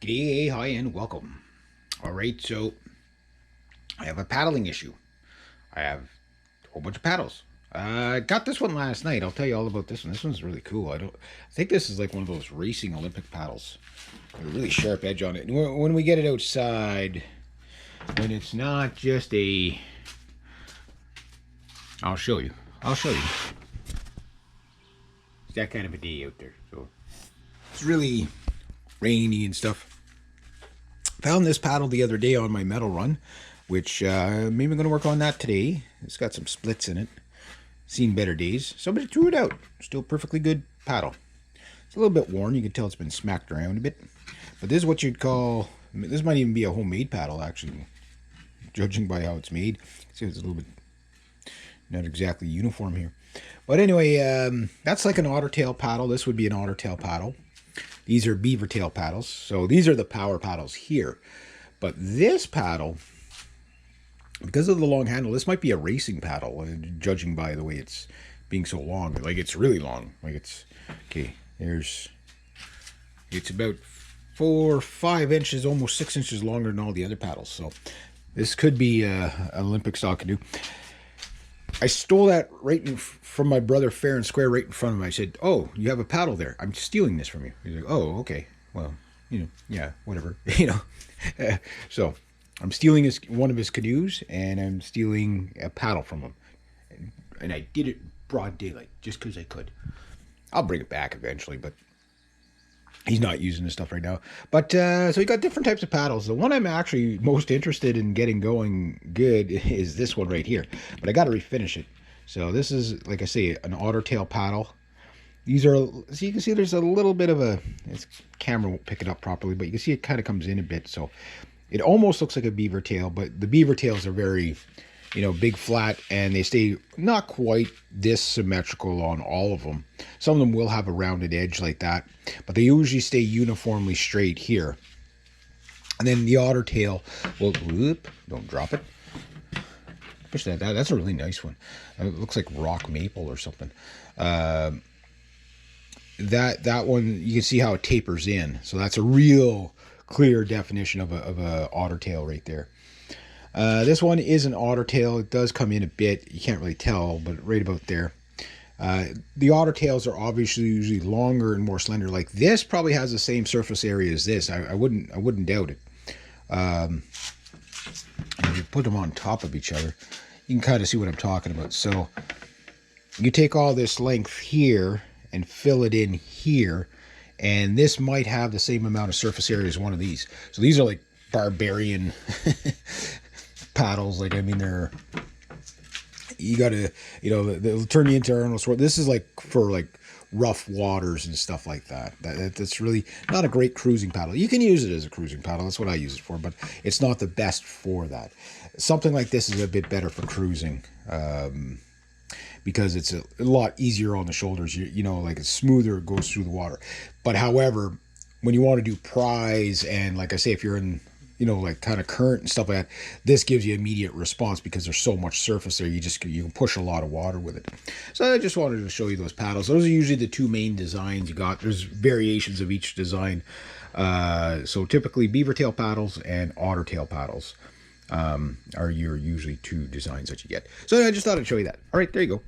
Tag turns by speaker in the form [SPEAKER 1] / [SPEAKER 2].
[SPEAKER 1] G'day, hi, and welcome. All right, so I have a paddling issue. I have a whole bunch of paddles. I got this one last night. I'll tell you all about this one. This one's really cool. I think this is like one of those racing Olympic paddles. Got a really sharp edge on it. And when we get it outside, when it's not just a, I'll show you. I'll show you. It's that kind of a day out there. So it's really rainy and stuff. Found this paddle the other day on my metal run, which maybe I'm going to work on that today. It's got some splits in it. Seen better days. Somebody threw it out. Still perfectly good paddle. It's a little bit worn. You can tell it's been smacked around a bit. But this is what you'd call, this might even be a homemade paddle, actually, judging by how it's made. See, it's a little bit not exactly uniform here. But anyway, that's like an otter tail paddle. This would be an otter tail paddle. These are beaver tail paddles. So these are the power paddles here. But this paddle, because of the long handle, this might be a racing paddle, judging by the way it's being so long. Like, it's really long. Like, it's, okay, it's about 4 or 5 inches, almost 6 inches longer than all the other paddles. So this could be an Olympic style canoe. I stole that from my brother fair and square right in front of him. I said, "Oh, you have a paddle there. I'm stealing this from you." He's like, "Oh, okay. Well, yeah, whatever." So I'm stealing one of his canoes, and I'm stealing a paddle from him. And I did it broad daylight, just because I could. I'll bring it back eventually, but he's not using this stuff right now. But so we got different types of paddles. The one I'm actually most interested in getting going good is this one right here. But I got to refinish it. So this is, like I say, an otter tail paddle. These are, so you can see there's a little bit of a, this camera won't pick it up properly, but you can see it kind of comes in a bit. So it almost looks like a beaver tail, but the beaver tails are very, big, flat, and they stay not quite this symmetrical on all of them. Some of them will have a rounded edge like that, but they usually stay uniformly straight here. And then the otter tail will, whoop, don't drop it. Push that. That's a really nice one. It looks like rock maple or something. That one, you can see how it tapers in. So that's a real clear definition of a otter tail right there. This one is an otter tail. It does come in a bit. You can't really tell, but right about there. The otter tails are obviously usually longer and more slender. Like this probably has the same surface area as this. I wouldn't doubt it. If you put them on top of each other, you can kind of see what I'm talking about. So you take all this length here and fill it in here, and this might have the same amount of surface area as one of these. So these are like barbarian paddles. Like, I mean, you gotta, they'll turn you into Arnold Schwarzenegger. This is like for like rough waters and stuff like that. That's really not a great cruising paddle. You can use it as a cruising paddle. That's what I use it for, but it's not the best for that. Something like this is a bit better for cruising, because it's a lot easier on the shoulders. Like it's smoother, it goes through the water. But however, when you want to do prize, and like I say, if you're in, like kind of current and stuff like that, this gives you immediate response because there's so much surface there. You can push a lot of water with it. So I just wanted to show you those paddles. Those are usually the two main designs you got. There's variations of each design. So typically beaver tail paddles and otter tail paddles are usually two designs that you get. So I just thought I'd show you that. All right, there you go.